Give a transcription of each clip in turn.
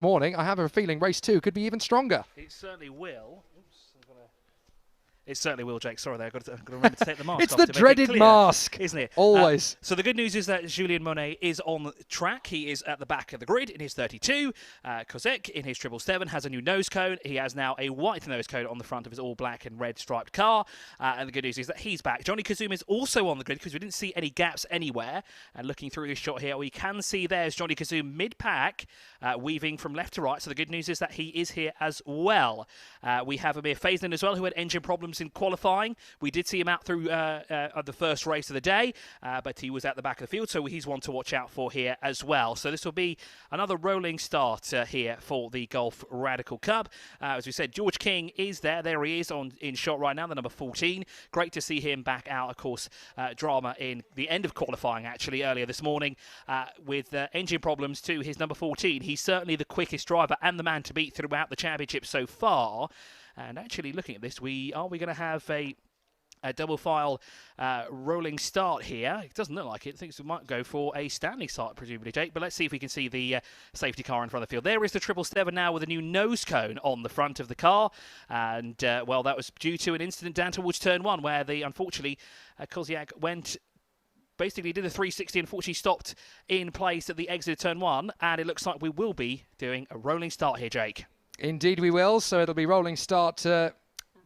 morning. I have a feeling race 2 could be even stronger. It certainly will. It certainly will, Jake. Sorry there, I've got to remember to take the mask It's off the to dreaded make it clear, mask, isn't it? Always. So the good news is that Julien Monet is on track. He is at the back of the grid in his 32. Kozek in his 777 has a new nose cone. He has now a white nose cone on the front of his all black and red striped car. And the good news is that he's back. Johnny Kazum is also on the grid because we didn't see any gaps anywhere. And looking through this shot here, we can see there's Johnny Kazum mid-pack, weaving from left to right. So the good news is that he is here as well. We have Amir Faislin as well, who had engine problems in qualifying. We did see him out through the first race of the day, but he was at the back of the field, so he's one to watch out for here as well. So this will be another rolling start here for the Golf Radical Cup. As we said, George King is there. There he is in shot right now, the number 14. Great to see him back out. Of course, drama in the end of qualifying, actually, earlier this morning with engine problems to his number 14. He's certainly the quickest driver and the man to beat throughout the championship so far. And actually, looking at this, are we going to have a double file rolling start here? It doesn't look like it. I think we might go for a standing start, presumably, Jake. But let's see if we can see the safety car in front of the field. There is the 777 now with a new nose cone on the front of the car. And, well, that was due to an incident down towards turn 1 where unfortunately, Kozyak basically did a 360, unfortunately stopped in place at the exit of turn 1. And it looks like we will be doing a rolling start here, Jake. Indeed we will. So it'll be rolling start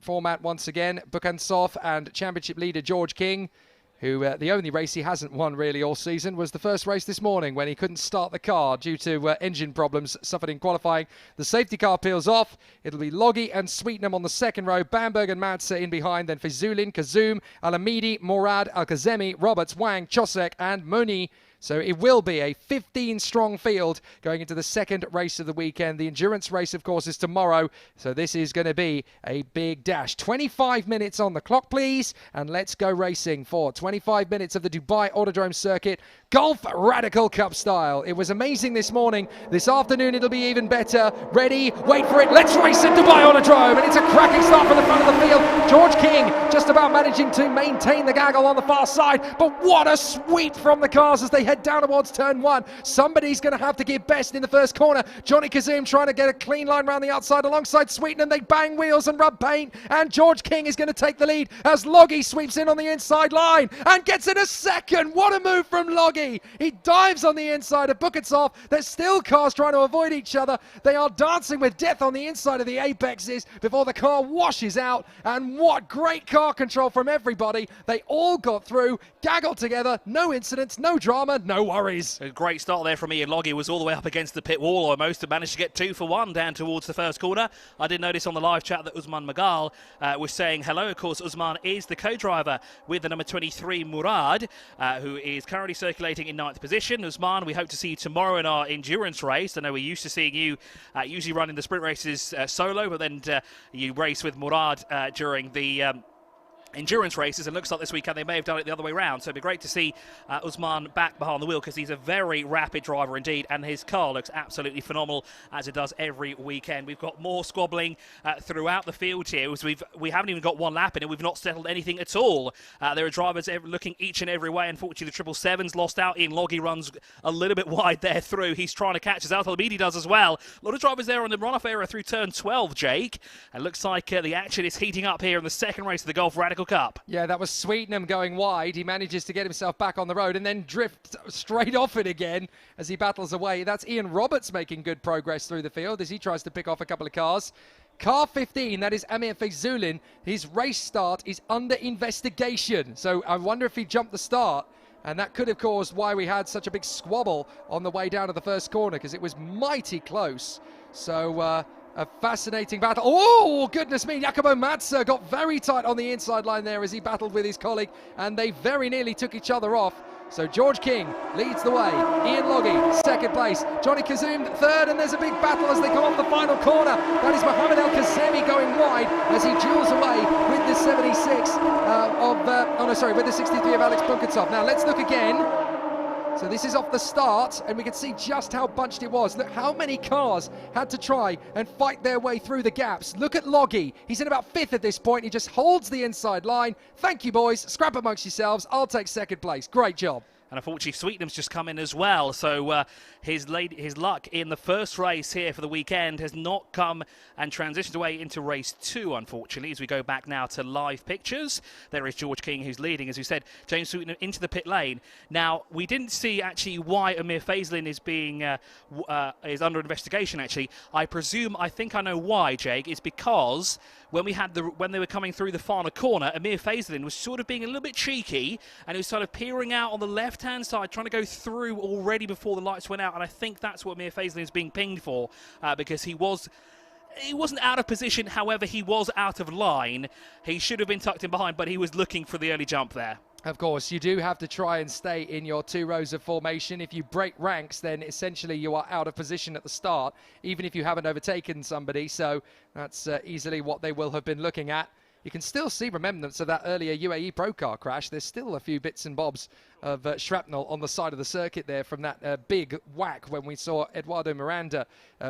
format once again. Buckansoff and championship leader George King, who the only race he hasn't won really all season was the first race this morning when he couldn't start the car due to engine problems suffered in qualifying. The safety car peels off. It'll be Loggie and Sweetenham on the second row. Bamberg and Madsa in behind. Then Faisulin, Kazum, Alamidi, Morad, Al-Kazemi, Roberts, Wang, Chosek and Moni. So it will be a 15-strong field going into the second race of the weekend. The endurance race, of course, is tomorrow. So this is going to be a big dash. 25 minutes on the clock, please. And let's go racing for 25 minutes of the Dubai Autodrome Circuit. Golf Radical Cup style. It was amazing this morning. This afternoon, it'll be even better. Ready? Wait for it. Let's race at Dubai Autodrome. And it's a cracking start from the front of the field. George King just about managing to maintain the gaggle on the far side. But what a sweep from the cars as they head down towards turn 1. Somebody's going to have to give best in the first corner. Johnny Kazum trying to get a clean line around the outside alongside Sweetenham. They bang wheels and rub paint, and George King is going to take the lead as Loggie sweeps in on the inside line and gets in a second. What a move from Loggie. He dives on the inside of Buckansoff. There's still cars trying to avoid each other. They are dancing with death on the inside of the apexes before the car washes out, and what great car control from everybody. They all got through, gaggled together, no incidents, no drama, no worries. A great start there from Ian Loggie. Was all the way up against the pit wall almost and managed to get 2 for 1 down towards the first corner. I did notice on the live chat that Usman Magal was saying hello. Of course, Usman is the co-driver with the number 23 Murad, who is currently circulating in 9th position. Usman, we hope to see you tomorrow in our endurance race. I know we're used to seeing you usually running the sprint races solo, but then you race with Murad during the endurance races, and looks like this weekend they may have done it the other way around. So it'd be great to see Usman back behind the wheel, because he's a very rapid driver indeed, and his car looks absolutely phenomenal as it does every weekend. We've got more squabbling throughout the field here. We haven't even got one lap in, and we've not settled anything at all. There are drivers looking each and every way. Unfortunately, the 777's lost out. Ian Loggie runs a little bit wide there through. He's trying to catch us out. Alamidi does as well. A lot of drivers there on the runoff area through turn 12, Jake. And looks like the action is heating up here in the second race of the Golf Radical Cup. Yeah, that was Sweetenham going wide. He manages to get himself back on the road and then drift straight off it again as he battles away. That's Ian Roberts making good progress through the field as he tries to pick off a couple of cars. Car 15, that is Amir Faisulin. His race start is under investigation. So I wonder if he jumped the start. And that could have caused why we had such a big squabble on the way down to the first corner, because it was mighty close. So a fascinating battle. Oh, goodness me. Jacobo Madsa got very tight on the inside line there as he battled with his colleague, and they very nearly took each other off. So George King leads the way. Ian Loggie, second place. Johnny Kazum, third, and there's a big battle as they come off the final corner. That is Mohamed El-Kazemi going wide as he duels away with the 76 with the 63 of Alex Buckansoff. Now let's look again. So this is off the start, and we can see just how bunched it was. Look how many cars had to try and fight their way through the gaps. Look at Loggie. He's in about 5th at this point. He just holds the inside line. Thank you, boys. Scrap amongst yourselves. I'll take second place. Great job. And unfortunately, Sweetnam's just come in as well. So his luck in the first race here for the weekend has not come and transitioned away into race 2, unfortunately. As we go back now to live pictures, there is George King who's leading. As we said, James Sweetnam into the pit lane. Now, we didn't see actually why Amir Faisalin is being is under investigation. Actually, I think I know why, Jake. It's because when they were coming through the final corner, Amir Faisalin was sort of being a little bit cheeky, and he was sort of peering out on the left-hand side, trying to go through already before the lights went out. And I think that's what Amir Faisalin is being pinged for, because he wasn't out of position. However, he was out of line. He should have been tucked in behind, but he was looking for the early jump there. Of course, you do have to try and stay in your 2 rows of formation. If you break ranks, then essentially you are out of position at the start, even if you haven't overtaken somebody. So that's easily what they will have been looking at. You can still see remnants of that earlier UAE Pro Car crash. There's still a few bits and bobs of shrapnel on the side of the circuit there from that big whack when we saw Eduardo Miranda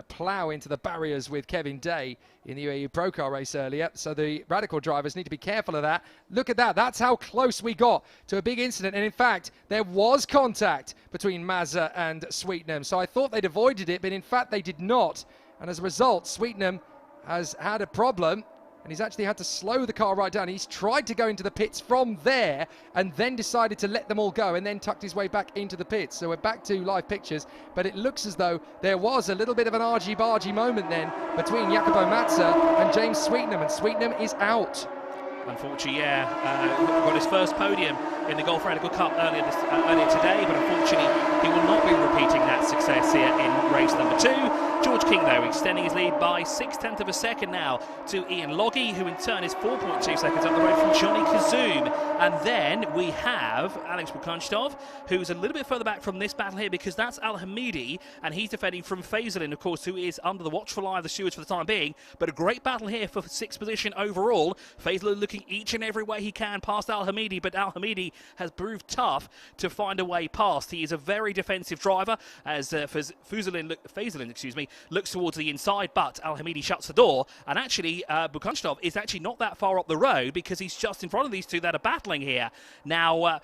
plough into the barriers with Kevin Day in the UAE Pro Car race earlier. So the Radical drivers need to be careful of that. Look at that. That's how close we got to a big incident. And in fact, there was contact between Mazza and Sweetnam. So I thought they'd avoided it, but in fact they did not. And as a result, Sweetnam has had a problem. And he's actually had to slow the car right down. He's tried to go into the pits from there and then decided to let them all go and then tucked his way back into the pits. So we're back to live pictures, but it looks as though there was a little bit of an argy-bargy moment then between Jacopo Mazza and James Sweetnam, and Sweetnam is out. Unfortunately, got his first podium in the Gulf Radical Cup earlier today, but unfortunately he will not be repeating that success here in race number 2. George King, though, extending his lead by 0.6 of a second now to Ian Loggie, who in turn is 4.2 seconds up the road from Johnny Kazum. And then we have Alex Buckansoff, who's a little bit further back from this battle here, because that's Al Hamidi, and he's defending from Faisalin, of course, who is under the watchful eye of the stewards for the time being. But a great battle here for 6th position overall. Faisalin looking each and every way he can past Al Hamidi, but Al Hamidi has proved tough to find a way past. He is a very defensive driver, as Faisalin looks towards the inside, but Al Hamidi shuts the door. And actually, Buckansoff is actually not that far up the road, because he's just in front of these two that are battling here. Now,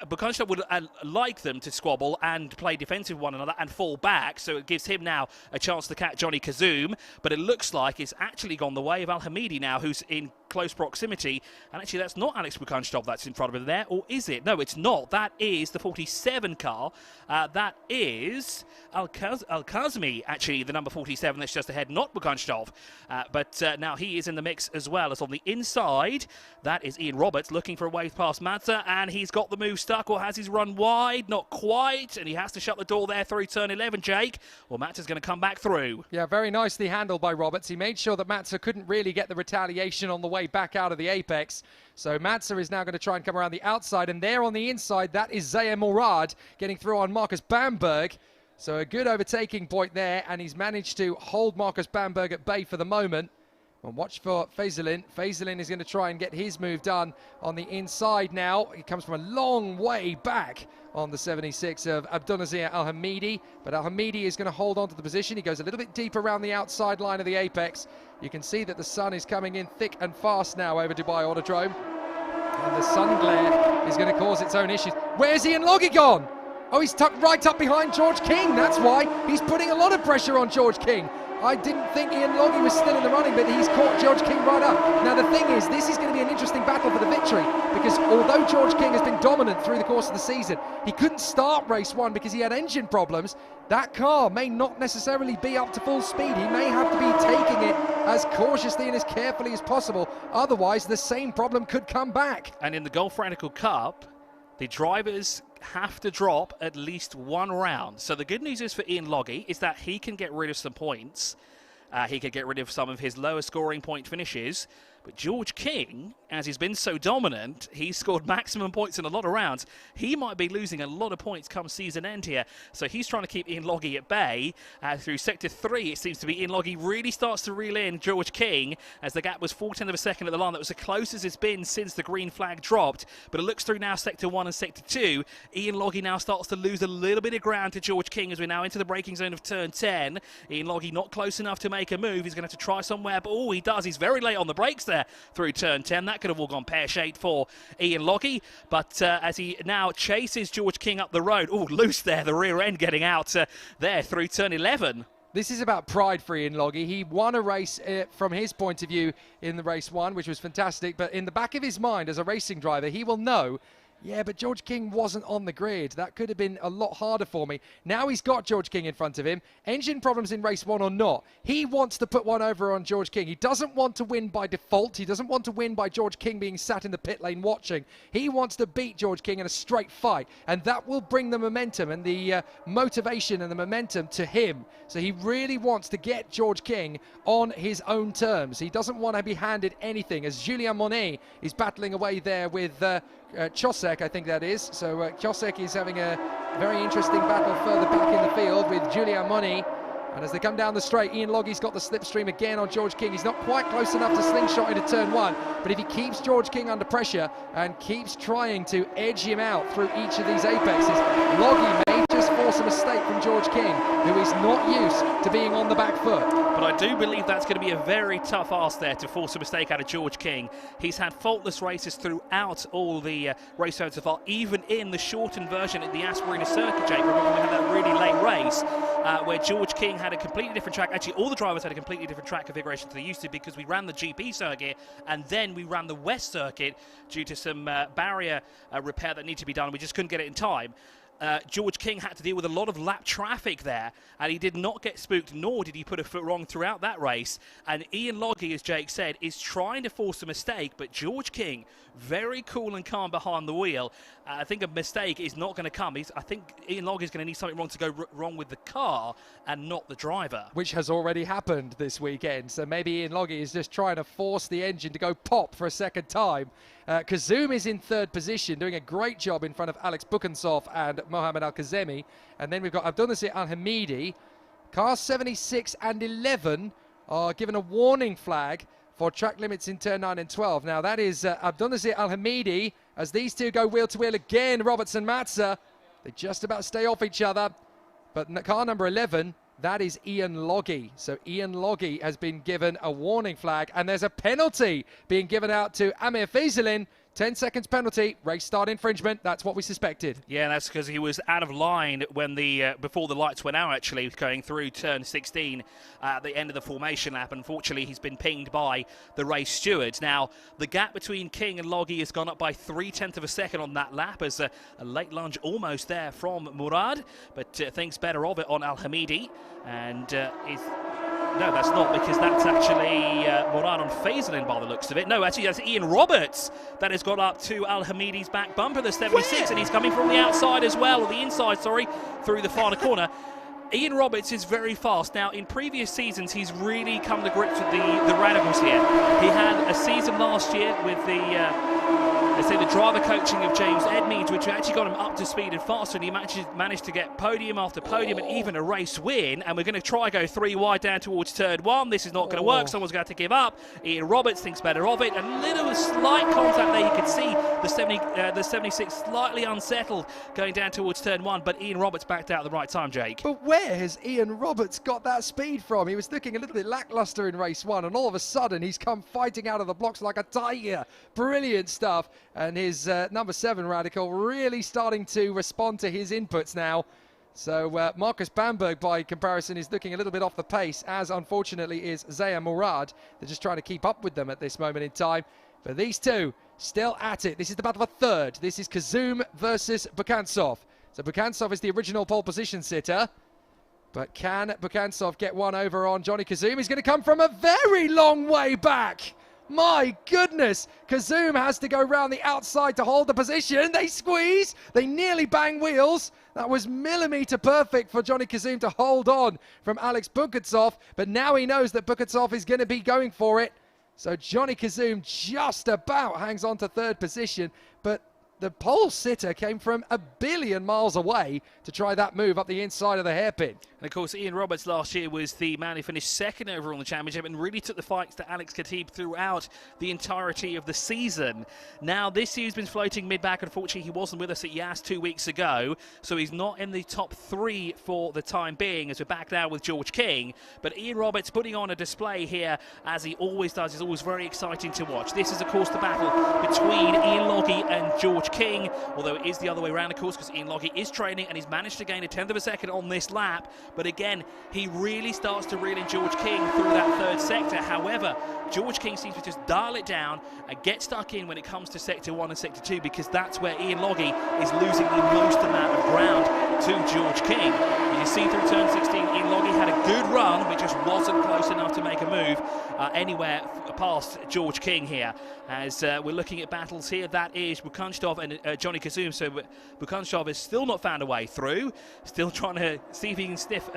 Buckansoff would like them to squabble and play defensive with one another and fall back, so it gives him now a chance to catch Johnny Kazum, but it looks like it's actually gone the way of Al Hamidi now, who's in close proximity. And actually, that's not Alex Buckansoff that's in front of him there, or is it? No, it's not. That is the 47 car. That is Al-Kazmi, actually, the number 47 that's just ahead, not Buckansoff. But now he is in the mix as well. As on the inside, that is Ian Roberts looking for a way past Mazza, and he's got the move stuck, or has his run wide? Not quite, and he has to shut the door there through turn 11, Jake. Well, Mazza's going to come back through. Yeah, very nicely handled by Roberts. He made sure that Mazza couldn't really get the retaliation on the way back out of the apex. So Mazza is now going to try and come around the outside, and there on the inside, that is Zayer Morad getting through on Marcus Bamberg. So a good overtaking point there, and he's managed to hold Marcus Bamberg at bay for the moment. And watch for Faisalin. Faisalin is going to try and get his move done on the inside now. He comes from a long way back on the 76 of Abdunazir Al Hamidi, but Al Hamidi is going to hold on to the position. He goes a little bit deeper around the outside line of the apex. You can see that the sun is coming in thick and fast now over Dubai Autodrome, and the sun glare is going to cause its own issues. Where's Ian Loggie gone? Oh, he's tucked right up behind George King. That's why he's putting a lot of pressure on George King. I didn't think Ian Loggie was still in the running, but he's caught George King right up. Now, the thing is, this is going to be an interesting battle for the victory, because although George King has been dominant through the course of the season, he couldn't start race 1 because he had engine problems. That car may not necessarily be up to full speed. He may have to be taking it as cautiously and as carefully as possible. Otherwise, the same problem could come back. And in the Gulf Radical Cup, the drivers have to drop at least one round. So the good news is for Ian Loggie is that he can get rid of some points. He could get rid of some of his lower scoring point finishes. But George King, as he's been so dominant, he's scored maximum points in a lot of rounds. He might be losing a lot of points come season end here. So he's trying to keep Ian Loggie at bay. Through Sector 3, it seems to be Ian Loggie really starts to reel in George King, as the gap was 0.4 of a second at the line. That was the closest it's been since the green flag dropped. But it looks through now Sector 1 and Sector 2. Ian Loggie now starts to lose a little bit of ground to George King as we're now into the braking zone of turn 10. Ian Loggie not close enough to make a move. He's going to have to try somewhere, but oh, he does. He's very late on the brakes there. there through turn 10. That could have all gone pear-shaped for Ian Loggie, but as he now chases George King up the road, oh, loose there, the rear end getting out there through turn 11. This is about pride for Ian Loggie. He won a race from his point of view in the race one, which was fantastic. But in the back of his mind as a racing driver, he will know, yeah, but George King wasn't on the grid. That could have been a lot harder for me. Now he's got George King in front of him. Engine problems in race one or not, he wants to put one over on George King. He doesn't want to win by default. He doesn't want to win by George King being sat in the pit lane watching. He wants to beat George King in a straight fight, and that will bring the momentum and the motivation and the momentum to him. So he really wants to get George King on his own terms. He doesn't want to be handed anything, as Julien Monet is battling away there with Kosek, I think that is. So Kosek is having a very interesting battle further back in the field with Julien Monet. And as they come down the straight, Ian Loggie's got the slipstream again on George King. He's not quite close enough to slingshot into turn one, but if he keeps George King under pressure and keeps trying to edge him out through each of these apexes, Loggie may just force a mistake from George King, who is not used to being on the back foot. But I do believe that's going to be a very tough ask there to force a mistake out of George King. He's had faultless races throughout all the race rounds so far, even in the shortened version at the Aspirina Circuit, Jake. Remember we had that really late race where George King had a completely different track. Actually, all the drivers had a completely different track configuration to they used to, because we ran the GP circuit and then we ran the West circuit due to some barrier repair that needed to be done. We just couldn't get it in time. George King had to deal with a lot of lap traffic there, and he did not get spooked, nor did he put a foot wrong throughout that race. And Ian Loggie, as Jake said, is trying to force a mistake, but George King, very cool and calm behind the wheel. I think a mistake is not going to come. I think Ian Loggie is going to need something wrong to go wrong with the car and not the driver. Which has already happened this weekend. So maybe Ian Loggie is just trying to force the engine to go pop for a second time. Kazum is in third position, doing a great job in front of Alex Buckansoff and Mohamed Al-Kazemi. And then we've got Abdulnasir Al-Hamidi. Cars 76 and 11 are given a warning flag for track limits in turn 9 and 12. Now that is Abdulnasir Al-Hamidi, as these two go wheel to wheel again. Robertson Matza, they just about stay off each other. But car number 11, that is Ian Loggie. So Ian Loggie has been given a warning flag, and there's a penalty being given out to Amir Faisalin. 10 seconds penalty, race start infringement. That's what we suspected. Yeah, that's because he was out of line when before the lights went out, actually, going through turn 16 at the end of the formation lap. Unfortunately, he's been pinged by the race stewards. Now, the gap between King and Loggie has gone up by 0.3 of a second on that lap, as a late lunge almost there from Murad, but thinks better of it on Al-Hamidi, and no, that's not, because that's actually Murad on Faisalin by the looks of it. No, actually, that's Ian Roberts that has got up to Al-Hamidi's back bumper, the 76, and he's coming from the outside as well, or the inside, sorry, through the final corner. Ian Roberts is very fast. Now, in previous seasons, he's really come to grips with the radicals here. He had a season last year with the driver coaching of James Edmeades, which actually got him up to speed and faster, and he managed to get podium after podium and even a race win. And we're going to try go 3 wide down towards turn 1. This is not going to work. Someone's going to have to give up. Ian Roberts thinks better of it. A little slight contact there. You can see the 76 slightly unsettled going down towards turn 1, but Ian Roberts backed out at the right time, Jake. But where has Ian Roberts got that speed from? He was looking a little bit lackluster in race 1, and all of a sudden he's come fighting out of the blocks like a tiger. Brilliant stuff. And his number 7 radical really starting to respond to his inputs now. So Marcus Bamberg, by comparison, is looking a little bit off the pace, as unfortunately is Zaya Murad. They're just trying to keep up with them at this moment in time. But these two still at it. This is the battle for third. This is Kazum versus Buckansoff. So Buckansoff is the original pole position sitter. But can Buckansoff get one over on Johnny Kazum? He's going to come from a very long way back. My goodness, Kazum has to go round the outside to hold the position. They squeeze, they nearly bang wheels. That was millimetre perfect for Johnny Kazum to hold on from Alex Buckansoff, but now he knows that Buckansoff is going to be going for it. So Johnny Kazum just about hangs on to third position, but the pole sitter came from a billion miles away to try that move up the inside of the hairpin. And of course, Ian Roberts last year was the man who finished second overall in the championship and really took the fights to Alex Khatib throughout the entirety of the season. Now, this year he's been floating mid-back. Unfortunately, he wasn't with us at Yas 2 weeks ago, so he's not in the top 3 for the time being, as we're back now with George King. But Ian Roberts putting on a display here, as he always does. It's always very exciting to watch. This is, of course, the battle between Ian Loggie and George King, although it is the other way around, of course, because Ian Loggie is training and he's managed to gain a 1/10 of a second on this lap. But again, he really starts to reel in George King through that third sector. However, George King seems to just dial it down and get stuck in when it comes to sector 1 and sector 2, because that's where Ian Loggie is losing the most amount of ground to George King. You see through turn 16, Ian Loggie had a good run, but just wasn't close enough to make a move anywhere past George King here. As we're looking at battles here, that is Buckansoff and Johnny Kazum. So Buckansoff has still not found a way through, still trying to see if he can sniff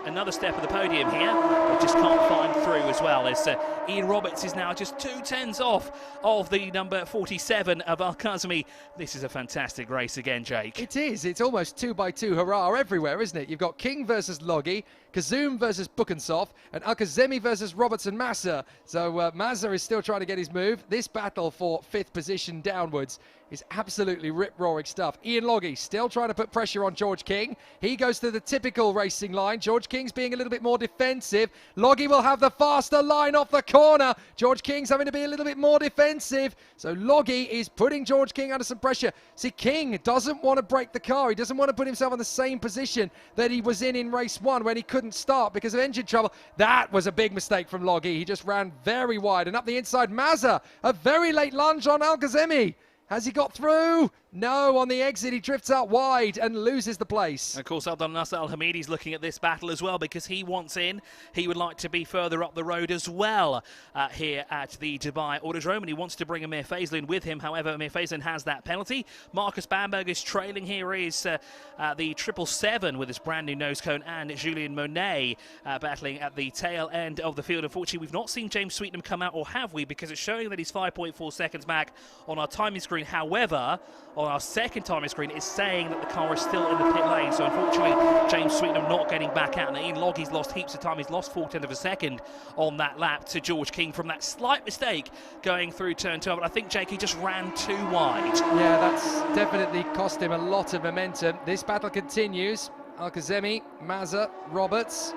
another step of the podium here, but just can't find through as well. As Ian Roberts is now just 2/10 off of the number 47 of Al-Kazumi. This is a fantastic race again, Jake. It is. It's almost 2x2 hurrah everywhere, isn't it? You've got King versus Loggie, Kazum versus Buckansoff, and Al-Kazemi versus Roberts and Massa. So Massa is still trying to get his move. This battle for 5th position downwards is absolutely rip-roaring stuff. Ian Loggie still trying to put pressure on George King. He goes to the typical racing line. George King's being a little bit more defensive. Loggie will have the faster line off the corner. George King's having to be a little bit more defensive. So Loggie is putting George King under some pressure. See, King doesn't want to break the car. He doesn't want to put himself in the same position that he was in race 1 when he couldn't start because of engine trouble. That was a big mistake from Loggie. He just ran very wide. And up the inside, Mazza, a very late lunge on Al-Kazemi. Has he got through? No, on the exit he drifts out wide and loses the place. And of course, Abdul Nasser Al-Hamidi's looking at this battle as well because he wants in. He would like to be further up the road as well here at the Dubai Autodrome, and he wants to bring Amir Faislin with him. However, Amir Faislin has that penalty. Marcus Bamberg is trailing. Here is the 777 with his brand new nose cone, and Julien Monet battling at the tail end of the field. Unfortunately, we've not seen James Sweetenham come out, or have we? Because it's showing that he's 5.4 seconds back on our timing screen. However, on our second timing screen, it's saying that the car is still in the pit lane. So unfortunately, James Sweetenham not getting back out. And Ian Loggie's lost heaps of time. He's lost 4/10 of a second on that lap to George King from that slight mistake going through turn 12. But I think, Jake, he just ran too wide. Yeah, that's definitely cost him a lot of momentum. This battle continues. Al-Kazemi, Mazza, Roberts.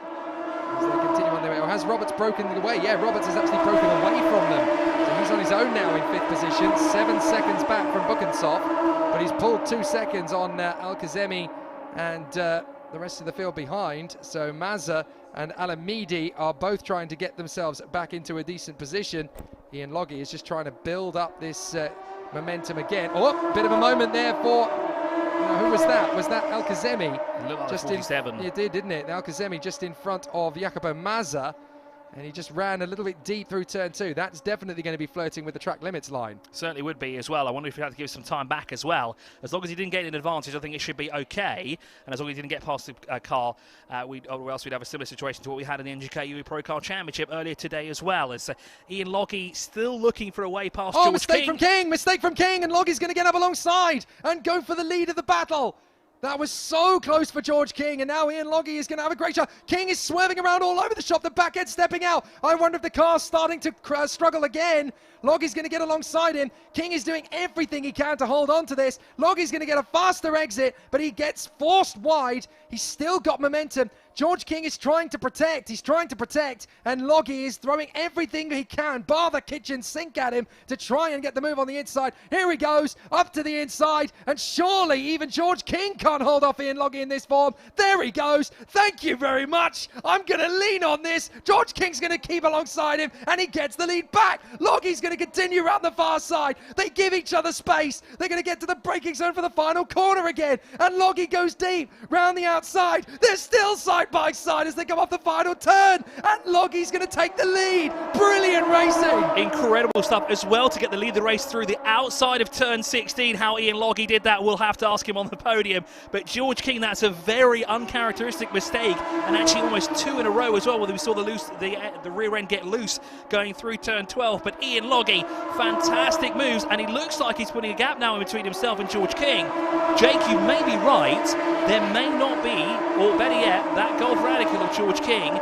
As they continue on their way. Or has Roberts broken away? Yeah, Roberts has actually broken away from them. So he's on his own now in 5th position, 7 seconds back from Buckansoff, but he's pulled 2 seconds on Al-Kazemi and the rest of the field behind. So Mazza and Al-Hamidi are both trying to get themselves back into a decent position. Ian Loggie is just trying to build up this momentum again. Oh, bit of a moment there for... who was that? Was that Al-Kazemi? It looked like 47. It did, didn't it? Al-Kazemi just in front of Jacopo Mazza, and he just ran a little bit deep through turn 2. That's definitely going to be flirting with the track limits line. Certainly would be as well. I wonder if he had to give some time back as well. As long as he didn't get an advantage, I think it should be okay. And as long as he didn't get past the car, or else we'd have a similar situation to what we had in the NGK Pro Car Championship earlier today as well. As Ian Loggie still looking for a way past George King. Mistake from King! Mistake from King! And Loggie's going to get up alongside and go for the lead of the battle. That was so close for George King, and now Ian Loggie is going to have a great shot. King is swerving around all over the shop, the back end stepping out. I wonder if the car's starting to struggle again. Loggie's going to get alongside him. King is doing everything he can to hold on to this. Loggie's going to get a faster exit, but he gets forced wide. He's still got momentum. George King is trying to protect. He's trying to protect, and Loggie is throwing everything he can, bar the kitchen sink at him, to try and get the move on the inside. Here he goes, up to the inside, and surely even George King can't hold off Ian Loggie in this form. There he goes. Thank you very much. I'm going to lean on this. George King's going to keep alongside him, and he gets the lead back. Loggie's going to continue around the far side. They give each other space. They're going to get to the braking zone for the final corner again, and Loggie goes deep round the outside. They're still side by side as they come off the final turn, and Loggie's going to take the lead. Brilliant racing. Incredible stuff as well to get the lead of the race through the outside of turn 16. How Ian Loggie did that, we'll have to ask him on the podium. But George King, that's a very uncharacteristic mistake, and actually almost 2 in a row as well, where we saw the rear end get loose going through turn 12. But Ian Loggie, fantastic moves, and he looks like he's putting a gap now in between himself and George King. Jake, you may be right. There may not be, or better yet, that that Golf Radical of George King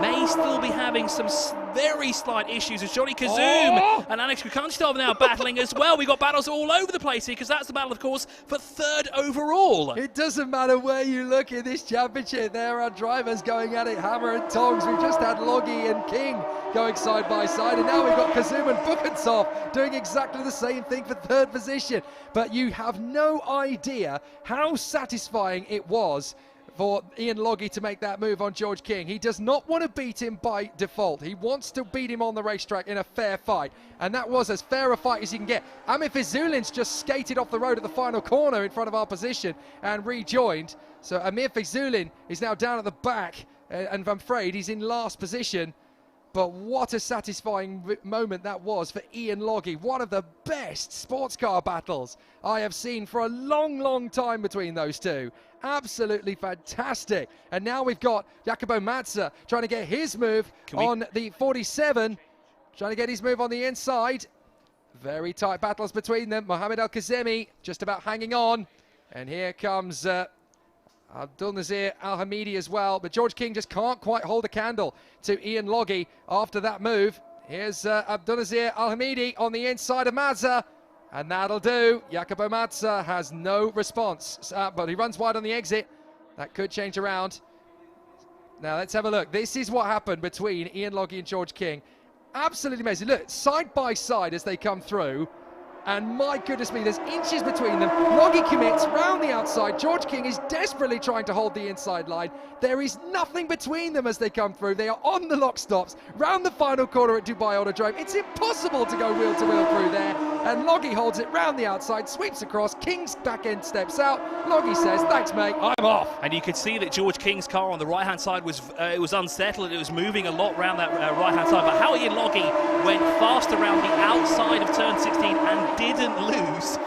may still be having some very slight issues as Johnny Kazum and Alex Buckansoff now battling as well. We've got battles all over the place here because that's the battle, of course, for third overall. It doesn't matter where you look in this championship. There are drivers going at it hammer and tongs. We've just had Loggie and King going side by side, and now we've got Kazum and Buckansoff doing exactly the same thing for third position. But you have no idea how satisfying it was for Ian Loggie to make that move on George King. He does not want to beat him by default. He wants to beat him on the racetrack in a fair fight. And that was as fair a fight as you can get. Amir Fizulin's just skated off the road at the final corner in front of our position and rejoined. So Amir Fizulin is now down at the back, and I'm afraid he's in last position. But what a satisfying moment that was for Ian Loggie. One of the best sports car battles I have seen for a long, long time between those two. Absolutely fantastic. And now we've got Jacopo Mazza trying to get his move on the 47. Trying to get his move on the inside. Very tight battles between them. Mohamed Al-Kazemi just about hanging on. And here comes Abdulnazir Al-Hamidi as well, but George King just can't quite hold a candle to Ian Loggie after that move. Here's Abdulnazir Al-Hamidi on the inside of Mazza, and that'll do. Jacopo Mazza has no response, but he runs wide on the exit. That could change around. Now let's have a look. This is what happened between Ian Loggie and George King. Absolutely amazing. Look, side by side as they come through. And my goodness me, there's inches between them. Loggie commits round the outside. George King is desperately trying to hold the inside line. There is nothing between them as they come through. They are on the lock stops, round the final corner at Dubai Autodrome. It's impossible to go wheel to wheel through there. And Loggie holds it round the outside, sweeps across. King's back end steps out. Loggie says, thanks, mate, I'm off. And you could see that George King's car on the right-hand side was unsettled. It was moving a lot around that right-hand side. But how Ian Loggie went fast around the outside of turn 16 and didn't lose.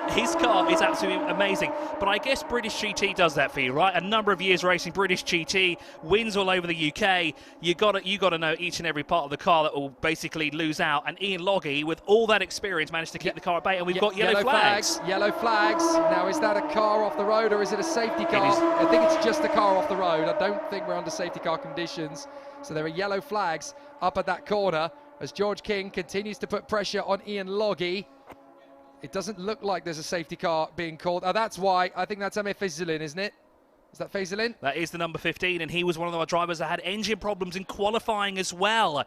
His car is absolutely amazing. But I guess British GT does that for you, right? A number of years racing British GT, wins all over the UK. You got to know each and every part of the car that will basically lose out. And Ian Loggie, with all that experience, managed to keep the car at bay. And we've got yellow flags. Yellow flags. Now, is that a car off the road or is it a safety car? I think it's just a car off the road. I don't think we're under safety car conditions. So there are yellow flags up at that corner as George King continues to put pressure on Ian Loggie. It doesn't look like there's a safety car being called. Oh, that's why. I think that's Amir Fizulin, isn't it? Is that Fizulin? That is the number 15, and he was one of our drivers that had engine problems in qualifying as well.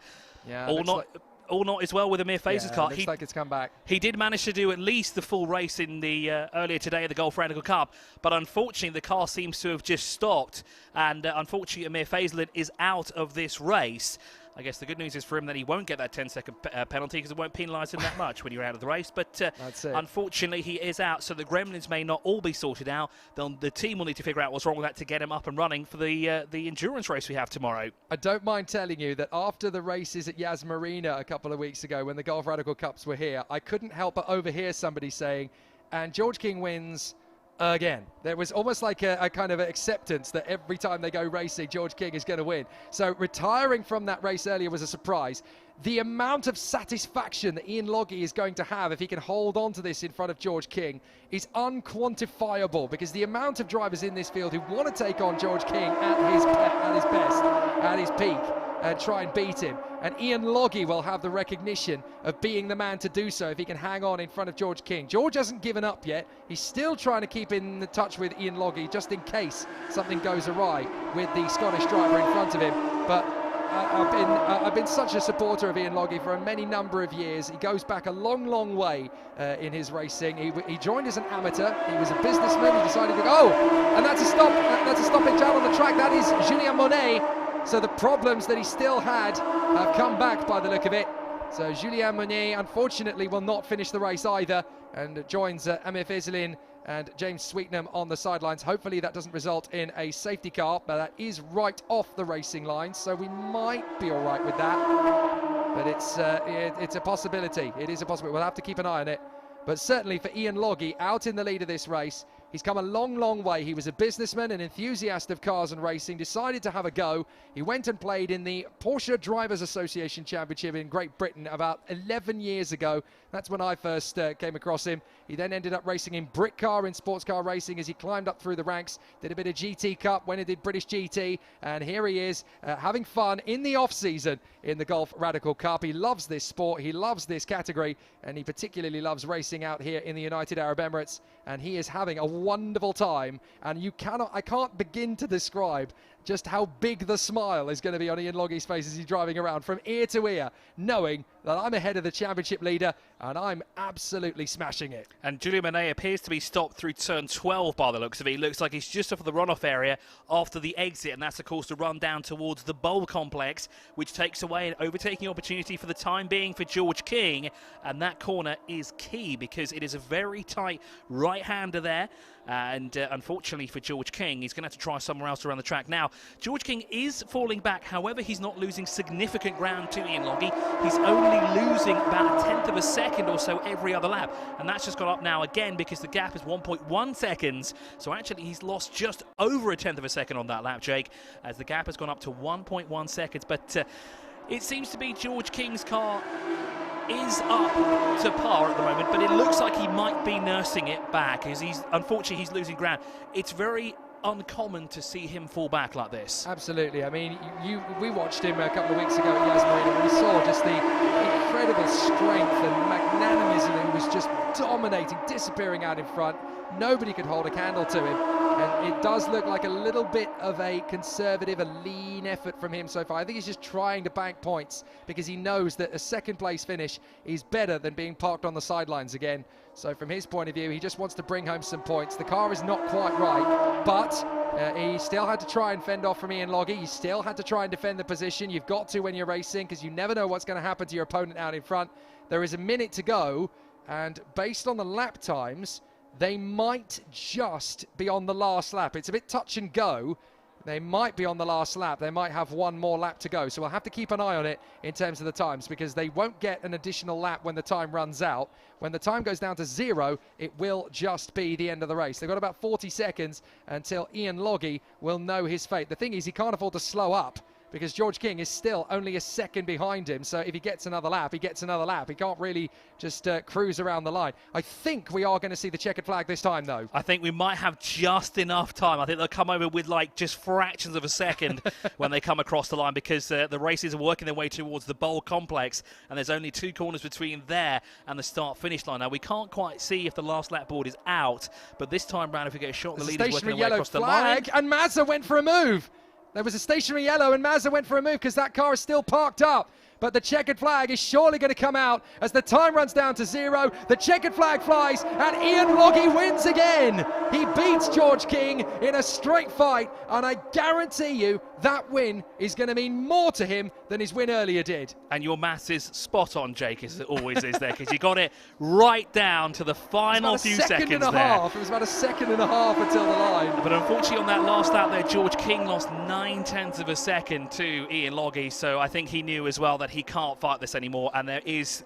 Yeah, all not as well with Amir Fizul's car. Looks like it's come back. He did manage to do at least the full race in the earlier today at the Golf Radical Cup, but unfortunately the car seems to have just stopped, and unfortunately Amir Fizulin is out of this race. I guess the good news is for him that he won't get that 10-second penalty because it won't penalise him that much when you're out of the race. But unfortunately, he is out, so the gremlins may not all be sorted out. The team will need to figure out what's wrong with that to get him up and running for the endurance race we have tomorrow. I don't mind telling you that after the races at Yas Marina a couple of weeks ago when the Golf Radical Cups were here, I couldn't help but overhear somebody saying, and George King wins again. There was almost like a kind of acceptance that every time they go racing, George King is going to win. So retiring from that race earlier was a surprise. The amount of satisfaction that Ian Loggie is going to have if he can hold on to this in front of George King is unquantifiable, because the amount of drivers in this field who want to take on George King at his best, at his peak, and try and beat him. And Ian Loggie will have the recognition of being the man to do so if he can hang on in front of George King. George hasn't given up yet. He's still trying to keep in touch with Ian Loggie just in case something goes awry with the Scottish driver in front of him. But I've been such a supporter of Ian Loggie for a many number of years. He goes back a long, long way in his racing. He joined as an amateur. He was a businessman. He decided to go, and that's a stop. That's a stoppage out on the track. That is Julien Monet. So the problems that he still had have come back by the look of it. So Julien Monet, unfortunately, will not finish the race either, and joins Amir Fizulin and James Sweetnam on the sidelines. Hopefully that doesn't result in a safety car, but that is right off the racing line, so we might be all right with that. But it's a possibility. It is a possibility. We'll have to keep an eye on it. But certainly for Ian Loggie, out in the lead of this race, He's come a long, long way. He was a businessman, an enthusiast of cars and racing, decided to have a go. He went and played in the Porsche Drivers Association Championship in Great Britain about 11 years ago. That's when I first came across him. He then ended up racing in Brick Car, in sports car racing, as he climbed up through the ranks, did a bit of GT Cup, went and did British GT, and here he is having fun in the off-season in the Golf Radical Cup. He loves this sport, he loves this category, and he particularly loves racing out here in the United Arab Emirates, and he is having a wonderful time, and I can't begin to describe just how big the smile is going to be on Ian Loggie's face as he's driving around from ear to ear, knowing that I'm ahead of the championship leader and I'm absolutely smashing it. And Julian Monet appears to be stopped through turn 12 by the looks of it. He looks like he's just off of the runoff area after the exit, and that's of course the run down towards the bowl complex, which takes away an overtaking opportunity for the time being for George King, and that corner is key because it is a very tight right-hander there. And unfortunately for George King, he's going to have to try somewhere else around the track. Now, George King is falling back. However, he's not losing significant ground to Ian Loggie. He's only losing about a tenth of a second or so every other lap. And that's just gone up now again because the gap is 1.1 seconds. So actually, he's lost just over a tenth of a second on that lap, Jake, as the gap has gone up to 1.1 seconds. But it seems to be George King's car is up to par at the moment, but it looks like he might be nursing it back as unfortunately he's losing ground. It's very uncommon to see him fall back like this. Absolutely. I mean, we watched him a couple of weeks ago at Yas Marina, and we saw just the incredible strength and magnanimity. He was just dominating, disappearing out in front. Nobody could hold a candle to him, and it does look like a little bit of a conservative, a lean effort from him so far. I think he's just trying to bank points because he knows that a second place finish is better than being parked on the sidelines again. So from his point of view, he just wants to bring home some points. The car is not quite right, but he still had to try and fend off from Ian Loggie. He still had to try and defend the position. You've got to when you're racing because you never know what's going to happen to your opponent out in front. There is a minute to go, and based on the lap times, they might just be on the last lap. It's a bit touch and go. They might be on the last lap. They might have one more lap to go. So we'll have to keep an eye on it in terms of the times because they won't get an additional lap when the time runs out. When the time goes down to 0, it will just be the end of the race. They've got about 40 seconds until Ian Loggie will know his fate. The thing is, he can't afford to slow up because George King is still only a second behind him. So if he gets another lap, he gets another lap. He can't really just cruise around the line. I think we are going to see the checkered flag this time, though. I think we might have just enough time. I think they'll come over with like just fractions of a second when they come across the line because the races are working their way towards the bowl complex, and there's only 2 corners between there and the start-finish line. Now, we can't quite see if the last lap board is out, but this time round, if we get a shot, the leader's working their way across the line. And Mazda went for a move. There was a stationary yellow and Mazda went for a move because that car is still parked up. But the checkered flag is surely going to come out as the time runs down to 0. The checkered flag flies and Ian Loggie wins again. He beats George King in a straight fight, and I guarantee you that win is going to mean more to him than his win earlier did. And your maths is spot on, Jake, as it always is there, because you got it right down to the final few seconds there. It was about a second and a half until the line. But unfortunately on that last lap there, George King lost 9/10 of a second to Ian Loggie, so I think he knew as well that he can't fight this anymore, and there is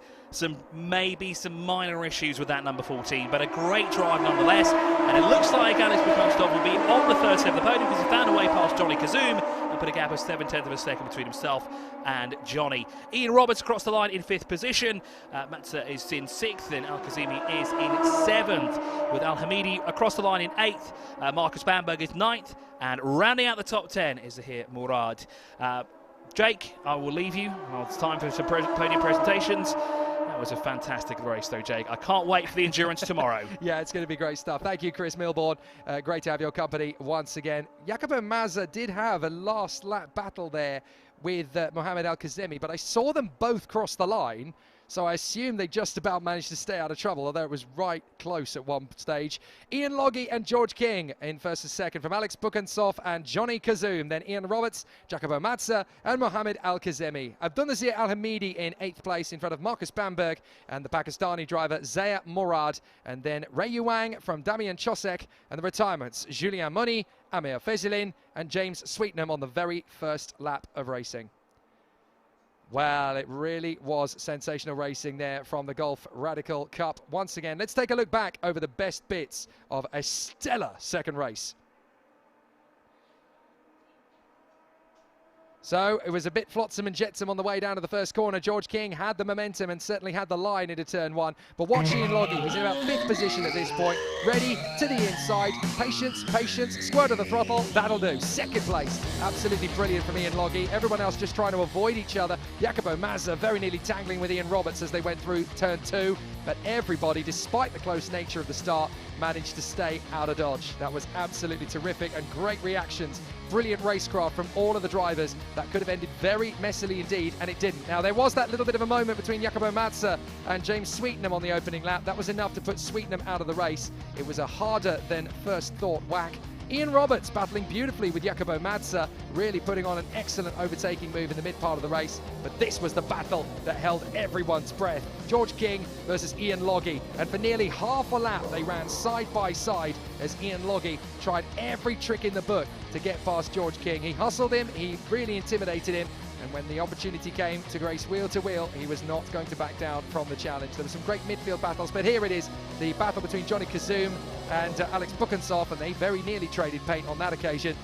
maybe some minor issues with that number 14, but a great drive nonetheless. And it looks like Alex Buckansoff will be on the third step of the podium because he found a way past Johnny Kazum and put a gap of 7/10 of a second between himself and Johnny. Ian Roberts across the line in 5th position. Matza is in 6th, and Al Kazimi is in 7th, with Al Hamidi across the line in 8th. Marcus Bamberg is 9th, and rounding out the top 10 is Zahir Murad. Jake, I will leave you. Well, it's time for some podium presentations. That was a fantastic race, though, Jake. I can't wait for the endurance tomorrow. Yeah, it's going to be great stuff. Thank you, Chris Milbourne. Great to have your company once again. Jacopo Mazza did have a last lap battle there with Mohamed Al Kazemi, but I saw them both cross the line. So I assume they just about managed to stay out of trouble, although it was right close at one stage. Ian Loggie and George King in 1st and 2nd from Alex Buckansoff and Johnny Kazum. Then Ian Roberts, Jacopo Mazza and Mohamed Al Kazemi. Abdulnazir Al Hamidi in 8th place in front of Marcus Bamberg and the Pakistani driver Zaya Murad. And then Ray Yuang from Damian Chosek, and the retirements Julien Moni, Amir Fezilin and James Sweetnam on the very first lap of racing. Well, it really was sensational racing there from the Golf Radical Cup. Once again, let's take a look back over the best bits of a stellar second race. So it was a bit flotsam and jetsam on the way down to the first corner. George King had the momentum and certainly had the line into turn one. But watch Ian Loggie, he's in about 5th position at this point. Ready to the inside. Patience, patience, squirt of the throttle. That'll do. 2nd place. Absolutely brilliant from Ian Loggie. Everyone else just trying to avoid each other. Jacopo Mazza very nearly tangling with Ian Roberts as they went through turn 2. But everybody, despite the close nature of the start, managed to stay out of dodge. That was absolutely terrific and great reactions. Brilliant racecraft from all of the drivers. That could have ended very messily indeed, and it didn't. Now, there was that little bit of a moment between Jacopo Mazza and James Sweetenham on the opening lap. That was enough to put Sweetenham out of the race. It was a harder than first thought whack. Ian Roberts battling beautifully with Jacopo Mazza, really putting on an excellent overtaking move in the mid part of the race. But this was the battle that held everyone's breath. George King versus Ian Loggie. And for nearly half a lap, they ran side by side as Ian Loggie tried every trick in the book to get past George King. He hustled him, he really intimidated him. And when the opportunity came to race wheel to wheel, he was not going to back down from the challenge. There were some great midfield battles, but here it is, the battle between Johnny Kazum and Alex Buckansoff, and they very nearly traded paint on that occasion.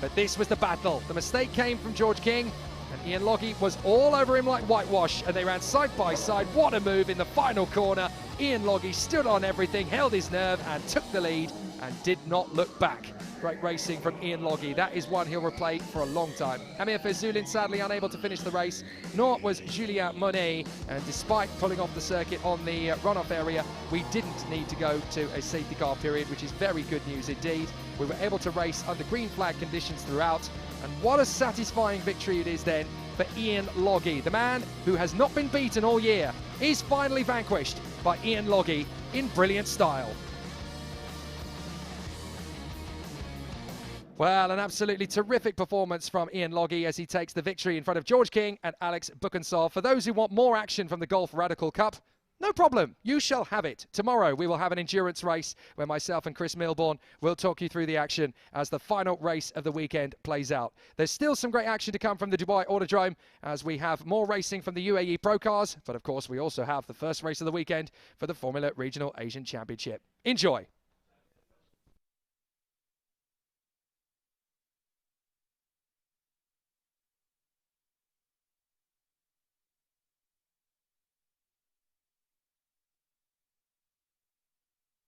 But this was the battle. The mistake came from George King, and Ian Loggie was all over him like whitewash, and they ran side by side. What a move in the final corner. Ian Loggie stood on everything, held his nerve, and took the lead, and did not look back. Great racing from Ian Loggie. That is one he'll replay for a long time. Amir Fezulin sadly unable to finish the race, nor was Julien Monet. And despite pulling off the circuit on the runoff area, we didn't need to go to a safety car period, which is very good news indeed. We were able to race under green flag conditions throughout. And what a satisfying victory it is then for Ian Loggie. The man who has not been beaten all year is finally vanquished by Ian Loggie in brilliant style. Well, an absolutely terrific performance from Ian Loggie as he takes the victory in front of George King and Alex Buckansoff. For those who want more action from the Golf Radical Cup, no problem, you shall have it. Tomorrow we will have an endurance race where myself and Chris Milbourne will talk you through the action as the final race of the weekend plays out. There's still some great action to come from the Dubai Autodrome as we have more racing from the UAE Pro Cars, but of course we also have the first race of the weekend for the Formula Regional Asian Championship. Enjoy!